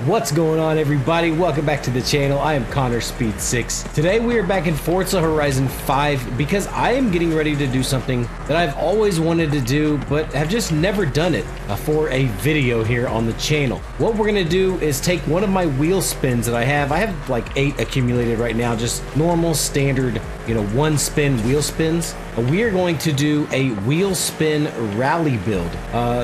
What's going on, everybody? Welcome back to the channel. I am Connor Speed 6. Today we are back in Forza Horizon 5 because I am getting ready to do something that I've always wanted to do but have just never done it for a video here on the channel. What we're gonna do is take one of my wheel spins that I have like 8 accumulated right now, just normal standard, one spin wheel spins. We are going to do a wheel spin rally build.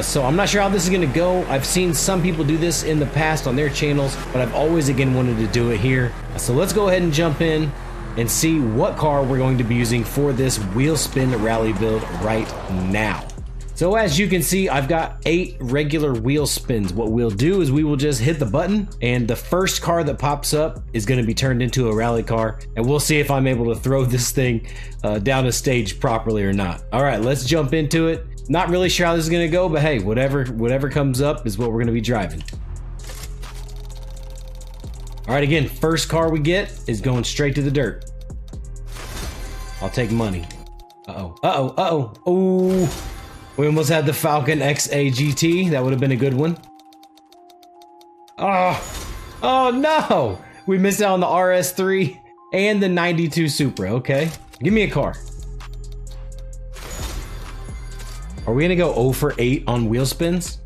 So I'm not sure how this is gonna go. I've seen some people do this in the past on their channels, but I've always again wanted to do it here. So let's go ahead and jump in and see what car we're going to be using for this wheel spin rally build right now. So as you can see, I've got 8 regular wheel spins. What we'll do is we will just hit the button and the first car that pops up is going to be turned into a rally car, and we'll see if I'm able to throw this thing down a stage properly or not. All right, let's jump into it. Not really sure how this is going to go, but hey, whatever comes up is what we're going to be driving. All right, again, first car we get is going straight to the dirt. I'll take money. Oh, we almost had the Falcon XA GT. That would have been a good one. Oh no! We missed out on the RS3 and the 92 Supra. Okay, give me a car. Are we gonna go 0 for 8 on wheel spins?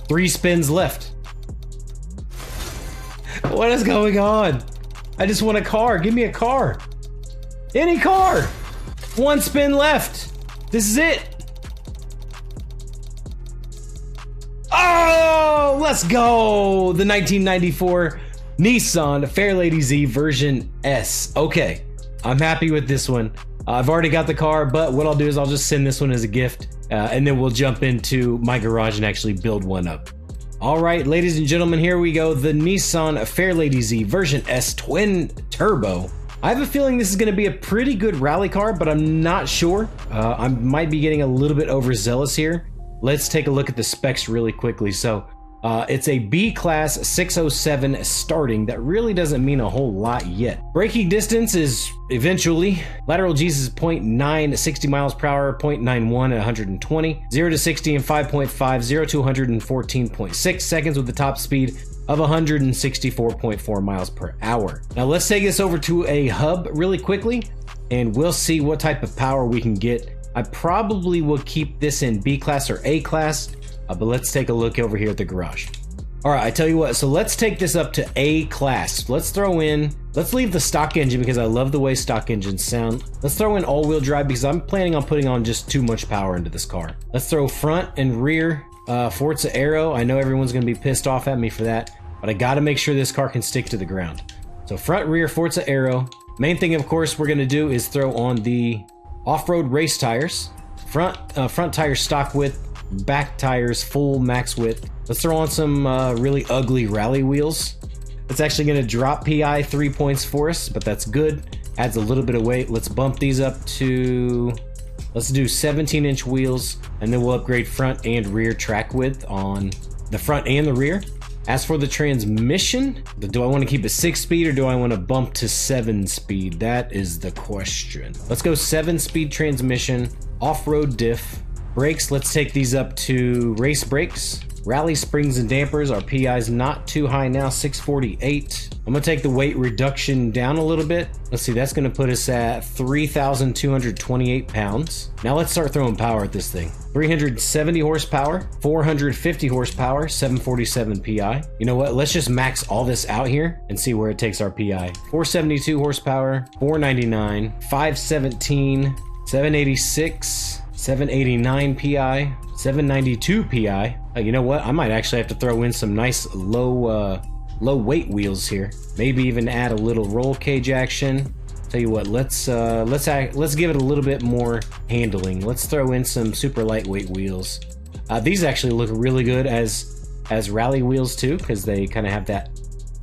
3 spins left. What is going on? I just want a car. Give me a car. Any car. 1 spin left. This is it. Oh, let's go. The 1994 Nissan Fairlady Z version S. Okay, I'm happy with this one. I've already got the car, but what I'll do is I'll just send this one as a gift, and then we'll jump into my garage and actually build one up. All right, ladies and gentlemen, here we go. The Nissan Fairlady Z version S twin turbo. I have a feeling this is going to be a pretty good rally car, but I'm not sure. I might be getting a little bit overzealous here. Let's take a look at the specs really quickly. So it's a B-Class 607 starting. That really doesn't mean a whole lot yet. Braking distance is eventually. Lateral G's is 0.9, 60 miles per hour, 0.91 at 120. 0 to 60 in 5.5, 0 to 114.6 seconds with the top speed of 164.4 miles per hour. Now let's take this over to a hub really quickly and we'll see what type of power we can get. I probably will keep this in B class or A class, but let's take a look over here at the garage. All right, I tell you what, so let's take this up to A class. Let's leave the stock engine because I love the way stock engines sound. Let's throw in all-wheel drive because I'm planning on putting on just too much power into this car. Let's throw front and rear Forza Aero. I know everyone's gonna be pissed off at me for that, but I gotta make sure this car can stick to the ground. So front, rear, Forza Aero. Main thing, of course, we're gonna do is throw on the off-road race tires. Front tires stock width, back tires full max width. Let's throw on some really ugly rally wheels. It's actually gonna drop PI 3 points for us, but that's good. Adds a little bit of weight. Let's bump these up to, let's do 17-inch wheels, and then we'll upgrade front and rear track width on the front and the rear. As for the transmission, do I want to keep it 6-speed or do I want to bump to 7-speed? That is the question. Let's go 7-speed transmission, off-road diff. Brakes, let's take these up to race brakes. Rally springs and dampers, our PI's not too high now, 648. I'm gonna take the weight reduction down a little bit. Let's see, that's gonna put us at 3,228 pounds. Now let's start throwing power at this thing. 370 horsepower, 450 horsepower, 747 PI. You know what, let's just max all this out here and see where it takes our PI. 472 horsepower, 499, 517, 786, 789 PI, 792 PI. You know what? I might actually have to throw in some nice low weight wheels here. Maybe even add a little roll cage action. Tell you what, let's give it a little bit more handling. Let's throw in some super lightweight wheels. These actually look really good as rally wheels too, because they kind of have that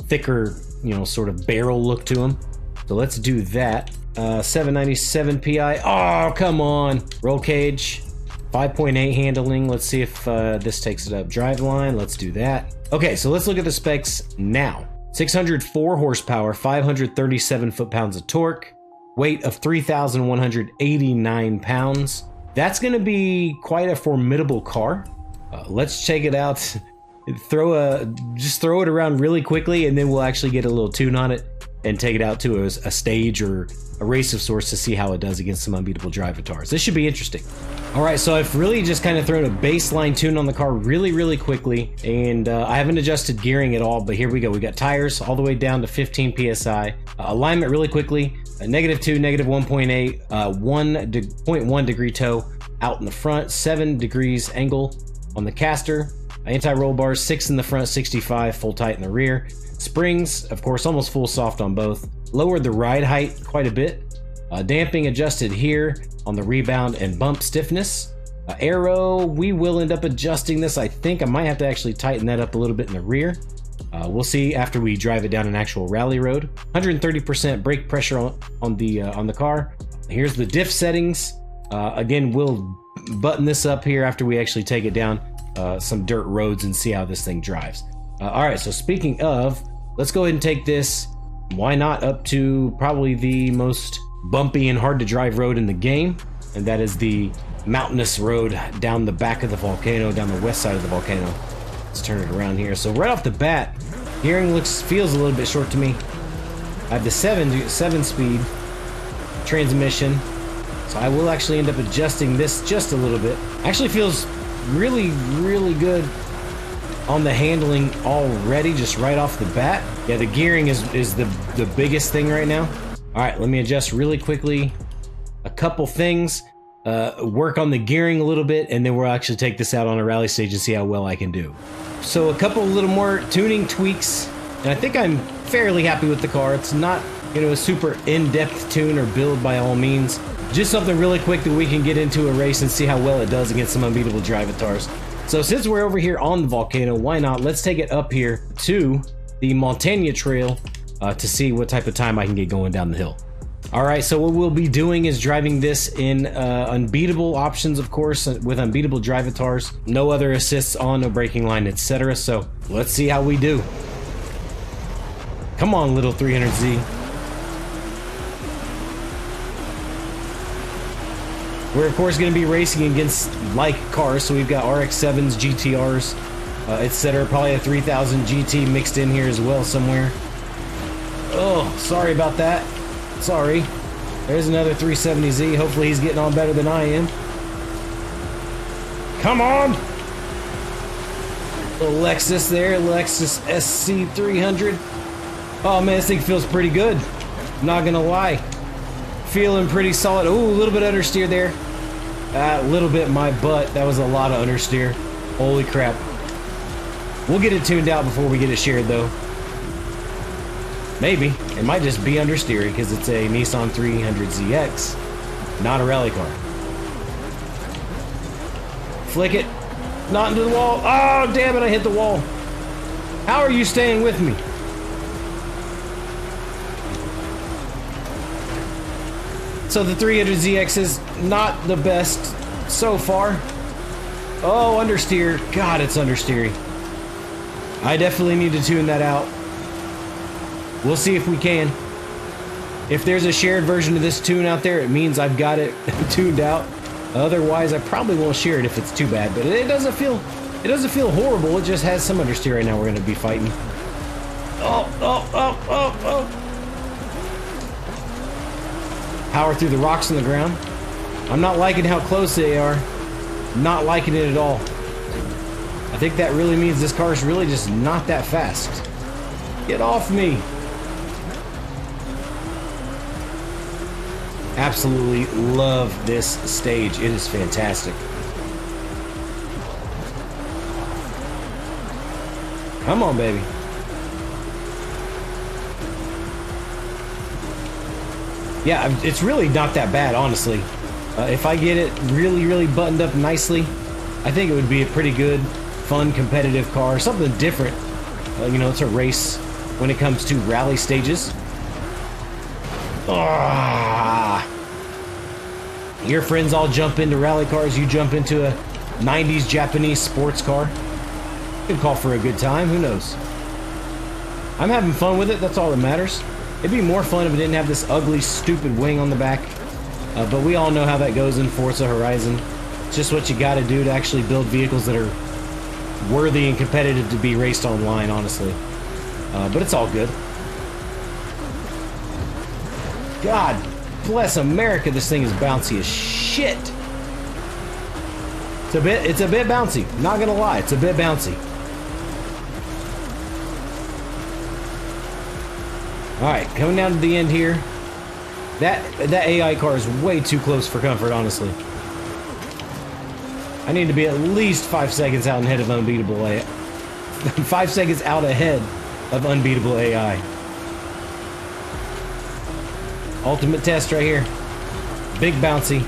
thicker, sort of barrel look to them. So let's do that. 797 PI. Oh, come on. Roll cage. 5.8 handling. Let's see if this takes it up. Driveline. Let's do that. Okay, so let's look at the specs now. 604 horsepower, 537 foot-pounds of torque, weight of 3,189 pounds. That's going to be quite a formidable car. Let's check it out just throw it around really quickly, and then we'll actually get a little tune on it and take it out to a stage or a race of sorts to see how it does against some unbeatable drive guitars. This should be interesting. All right, so I've really just kind of thrown a baseline tune on the car really quickly, and I haven't adjusted gearing at all, but here we go. We got tires all the way down to 15 psi, alignment really quickly, -2, -1.8, 1.1 degree toe out in the front, 7 degrees angle on the caster, anti-roll bars, 6 in the front, 65 full tight in the rear. Springs, of course, almost full soft on both. Lowered the ride height quite a bit. Damping adjusted here on the rebound and bump stiffness. Aero, we will end up adjusting this. I think I might have to actually tighten that up a little bit in the rear. We'll see after we drive it down an actual rally road. 130% brake pressure on the car. Here's the diff settings. Again, we'll button this up here after we actually take it down some dirt roads and see how this thing drives. All right, so speaking of, let's go ahead and take this, why not, up to probably the most bumpy and hard to drive road in the game, and that is the mountainous road down the back of the volcano, down the west side of the volcano. Let's turn it around here. So right off the bat, gearing feels a little bit short to me. I have the 7-speed transmission, so I will actually end up adjusting this just a little bit. Actually feels really good on the handling already, just right off the bat. Yeah, the gearing is the biggest thing right now. All right, let me adjust really quickly a couple things, work on the gearing a little bit, and then we'll actually take this out on a rally stage and see how well I can do. So a couple little more tuning tweaks, and I think I'm fairly happy with the car. It's not, you know, a super in-depth tune or build by all means. Just something really quick that we can get into a race and see how well it does against some unbeatable drive guitars. So since we're over here on the volcano, why not? Let's take it up here to the Montaña Trail to see what type of time I can get going down the hill. All right, so what we'll be doing is driving this in unbeatable options, of course, with unbeatable drive guitars. No other assists on, no braking line, etc. So let's see how we do. Come on, little 300Z. We're of course going to be racing against like cars, so we've got RX-7s, GTRs, etc. Probably a 3000 GT mixed in here as well somewhere. Oh, sorry about that. Sorry. There's another 370Z. Hopefully he's getting on better than I am. Come on! Little Lexus there, Lexus SC300. Oh man, this thing feels pretty good. Not gonna lie. Feeling pretty solid. Ooh, a little bit understeer there. A little bit my butt. That was a lot of understeer. Holy crap. We'll get it tuned out before we get it shared though. Maybe. It might just be understeering because it's a Nissan 300ZX, not a rally car. Flick it. Not into the wall. Oh, damn it, I hit the wall. How are you staying with me? So the 300ZX is not the best so far. Oh, understeer. God, it's understeering. I definitely need to tune that out. We'll see if we can. If there's a shared version of this tune out there, it means I've got it tuned out. Otherwise, I probably won't share it if it's too bad. But it doesn't feel horrible. It just has some understeer right now. We're gonna be fighting. Oh. Power through the rocks on the ground. I'm not liking how close they are. Not liking it at all. I think that really means this car is really just not that fast. Get off me. Absolutely love this stage. It is fantastic. Come on, baby. Yeah, it's really not that bad, honestly. If I get it really buttoned up nicely, I think it would be a pretty good, fun, competitive car. Something different. You know, it's a race when it comes to rally stages. Your friends all jump into rally cars, you jump into a 90s Japanese sports car. Could call for a good time, who knows? I'm having fun with it, that's all that matters. It'd be more fun if it didn't have this ugly, stupid wing on the back. But we all know how that goes in Forza Horizon. It's just what you gotta do to actually build vehicles that are worthy and competitive to be raced online, honestly. But it's all good. God bless America, this thing is bouncy as shit. It's a bit bouncy. Not gonna lie, it's a bit bouncy. All right, coming down to the end here. That AI car is way too close for comfort, honestly. I need to be at least 5 seconds out ahead of unbeatable AI. 5 seconds out ahead of unbeatable AI. Ultimate test right here. Big bouncy.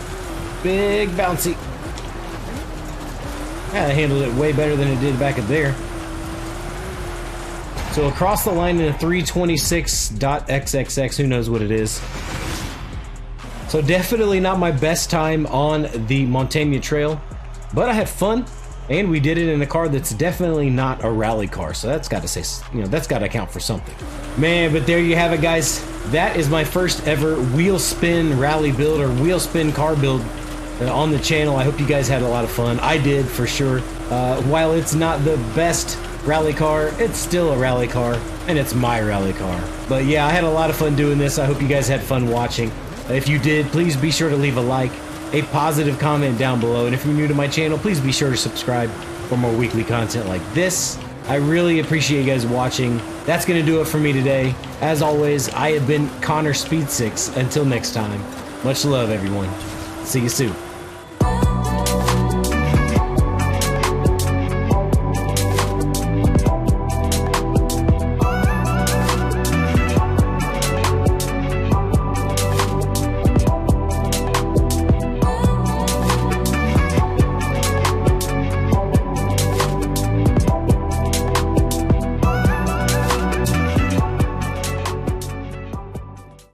Big bouncy. Yeah, I handled it way better than it did back up there. So across the line in a 326.xxx, who knows what it is. So definitely not my best time on the Montaigne Trail, but I had fun, and we did it in a car that's definitely not a rally car. So that's got to say, you know, that's got to count for something. Man, but there you have it, guys. That is my first ever wheel spin rally build or wheel spin car build on the channel. I hope you guys had a lot of fun. I did, for sure. While it's not the best rally car, it's still a rally car, and it's my rally car. But yeah, I had a lot of fun doing this. I hope you guys had fun watching. If you did, please be sure to leave a like, a positive comment down below, and if you're new to my channel, please be sure to subscribe for more weekly content like this. I really appreciate you guys watching. That's gonna do it for me today. As always, I have been Connor Speed 6. Until next time, much love, everyone. See you soon.